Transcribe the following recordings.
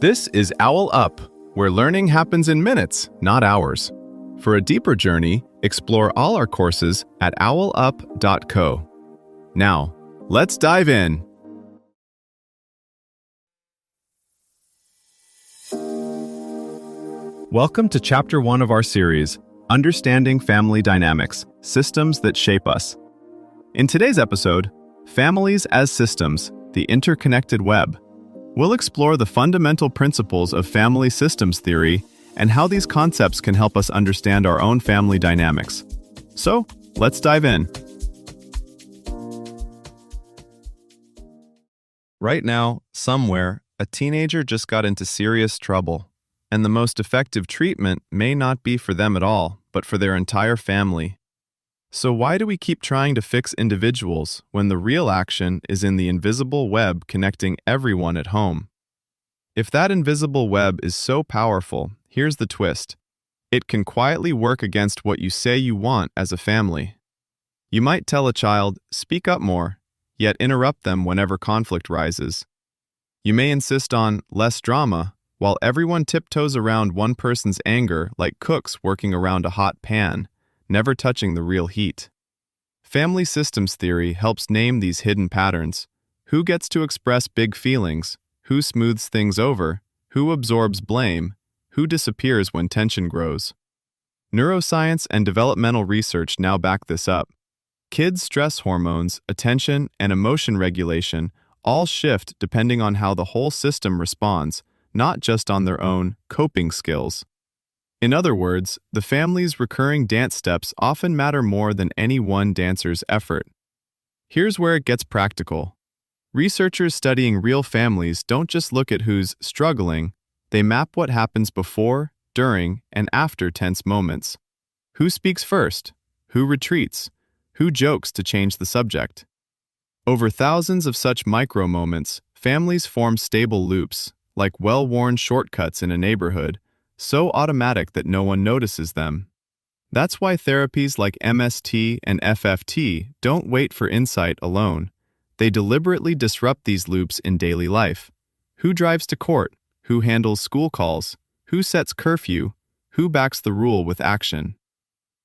This is OwlUp, where learning happens in minutes, not hours. For a deeper journey, explore all our courses at owlup.co. Now, let's dive in. Welcome to Chapter 1 of our series, Understanding Family Dynamics, Systems that Shape Us. In today's episode, Families as Systems, the Interconnected Web. We'll explore the fundamental principles of family systems theory and how these concepts can help us understand our own family dynamics. So, let's dive in. Right now, somewhere, a teenager just got into serious trouble, and the most effective treatment may not be for them at all, but for their entire family. So why do we keep trying to fix individuals when the real action is in the invisible web connecting everyone at home? If that invisible web is so powerful, here's the twist. It can quietly work against what you say you want as a family. You might tell a child, "Speak up more," yet interrupt them whenever conflict rises. You may insist on less drama, while everyone tiptoes around one person's anger like cooks working around a hot pan, never touching the real heat. Family systems theory helps name these hidden patterns. Who gets to express big feelings? Who smooths things over? Who absorbs blame? Who disappears when tension grows? Neuroscience and developmental research now back this up. Kids' stress hormones, attention, and emotion regulation all shift depending on how the whole system responds, not just on their own coping skills. In other words, the family's recurring dance steps often matter more than any one dancer's effort. Here's where it gets practical. Researchers studying real families don't just look at who's struggling, they map what happens before, during, and after tense moments. Who speaks first? Who retreats? Who jokes to change the subject? Over thousands of such micro-moments, families form stable loops, like well-worn shortcuts in a neighborhood, so automatic that no one notices them. That's why therapies like MST and FFT don't wait for insight alone. They deliberately disrupt these loops in daily life. Who drives to court? Who handles school calls? Who sets curfew? Who backs the rule with action?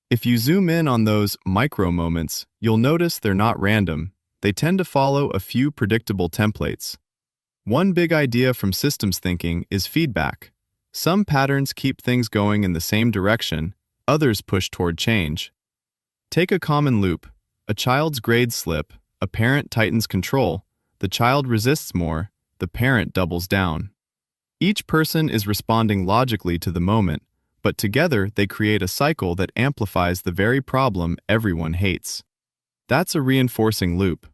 If you zoom in on those micro moments, you'll notice they're not random. They tend to follow a few predictable templates. One big idea from systems thinking is feedback. Some patterns keep things going in the same direction, others push toward change. Take a common loop. A child's grades slip, a parent tightens control, the child resists more, the parent doubles down. Each person is responding logically to the moment, but together they create a cycle that amplifies the very problem everyone hates. That's a reinforcing loop.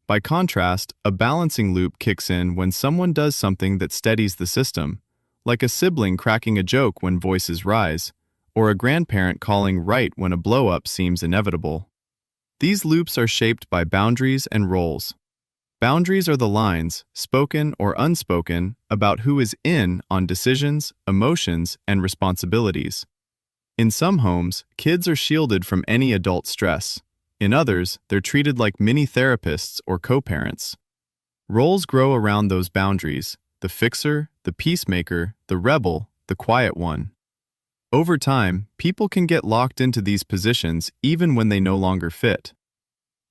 By contrast, a balancing loop kicks in when someone does something that steadies the system, like a sibling cracking a joke when voices rise, or a grandparent calling right when a blow-up seems inevitable. These loops are shaped by boundaries and roles. Boundaries are the lines, spoken or unspoken, about who is in on decisions, emotions, and responsibilities. In some homes, kids are shielded from any adult stress. In others, they're treated like mini-therapists or co-parents. Roles grow around those boundaries: the fixer, the peacemaker, the rebel, the quiet one. Over time, people can get locked into these positions even when they no longer fit.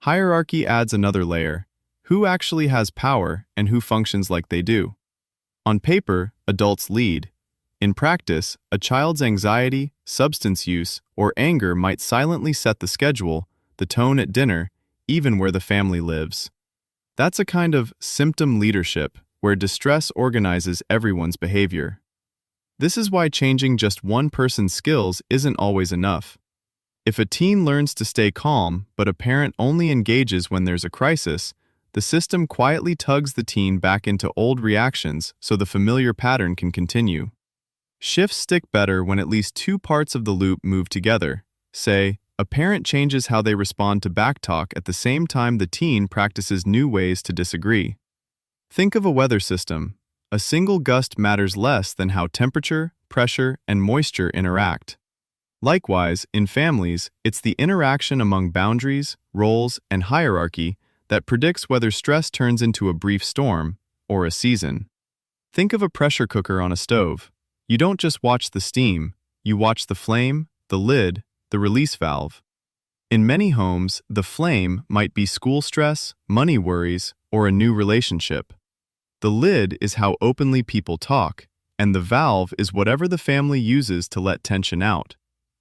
Hierarchy adds another layer. Who actually has power and who functions like they do? On paper, adults lead. In practice, a child's anxiety, substance use, or anger might silently set the schedule, the tone at dinner, even where the family lives. That's a kind of symptom leadership, where distress organizes everyone's behavior. This is why changing just one person's skills isn't always enough. If a teen learns to stay calm, but a parent only engages when there's a crisis, the system quietly tugs the teen back into old reactions so the familiar pattern can continue. Shifts stick better when at least two parts of the loop move together. Say, a parent changes how they respond to backtalk at the same time the teen practices new ways to disagree. Think of a weather system. A single gust matters less than how temperature, pressure, and moisture interact. Likewise, in families, it's the interaction among boundaries, roles, and hierarchy that predicts whether stress turns into a brief storm or a season. Think of a pressure cooker on a stove. You don't just watch the steam, you watch the flame, the lid, the release valve. In many homes, the flame might be school stress, money worries, or a new relationship. The lid is how openly people talk, and the valve is whatever the family uses to let tension out.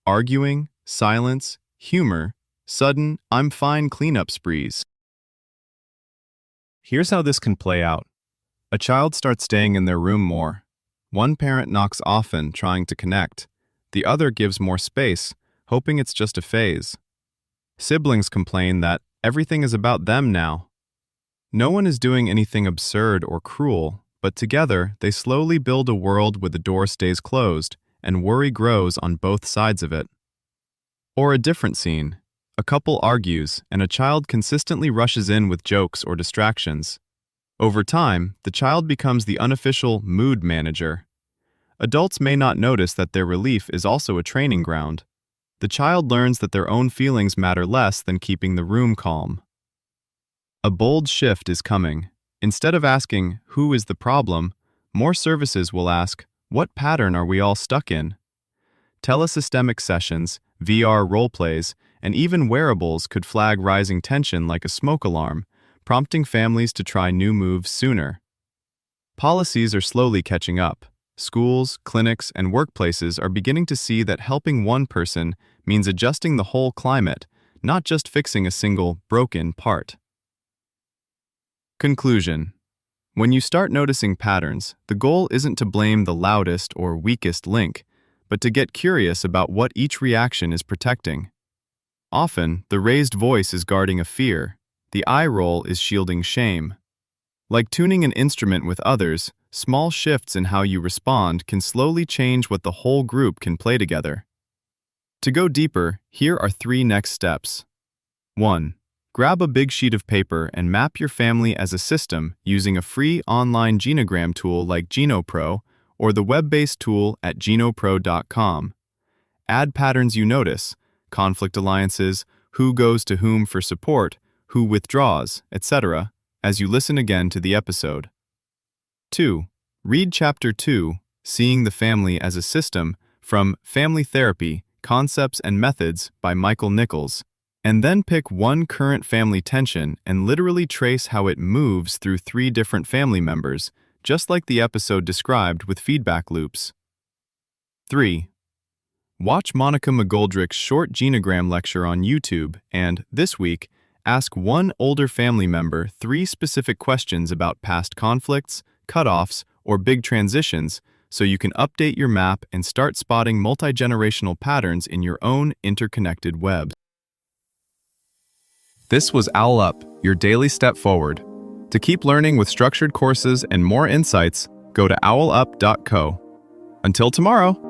Arguing, silence, humor, sudden, I'm fine cleanup sprees. Here's how this can play out. A child starts staying in their room more. One parent knocks often, trying to connect. The other gives more space, hoping it's just a phase. Siblings complain that everything is about them now. No one is doing anything absurd or cruel, but together they slowly build a world where the door stays closed and worry grows on both sides of it. Or a different scene. A couple argues, and a child consistently rushes in with jokes or distractions. Over time, the child becomes the unofficial mood manager. Adults may not notice that their relief is also a training ground. The child learns that their own feelings matter less than keeping the room calm. A bold shift is coming. Instead of asking, "Who is the problem?" more services will ask, "What pattern are we all stuck in?" Telesystemic sessions, VR roleplays, and even wearables could flag rising tension like a smoke alarm, prompting families to try new moves sooner. Policies are slowly catching up. Schools, clinics, and workplaces are beginning to see that helping one person means adjusting the whole climate, not just fixing a single, broken part. Conclusion. When you start noticing patterns, the goal isn't to blame the loudest or weakest link, but to get curious about what each reaction is protecting. Often, the raised voice is guarding a fear. The eye roll is shielding shame. Like tuning an instrument with others, small shifts in how you respond can slowly change what the whole group can play together. To go deeper, here are 3 next steps. 1. Grab a big sheet of paper and map your family as a system using a free online genogram tool like GenoPro or the web-based tool at genopro.com. Add patterns you notice, conflict alliances, who goes to whom for support, who withdraws, etc., as you listen again to the episode. 2. Read Chapter 2, Seeing the Family as a System, from Family Therapy, Concepts and Methods by Michael Nichols, and then pick one current family tension and literally trace how it moves through 3 different family members, just like the episode described with feedback loops. 3. Watch Monica McGoldrick's short genogram lecture on YouTube and, this week, ask one older family member 3 specific questions about past conflicts, cutoffs, or big transitions so you can update your map and start spotting multi-generational patterns in your own interconnected web. This was OwlUp, your daily step forward. To keep learning with structured courses and more insights, go to owlup.co. Until tomorrow!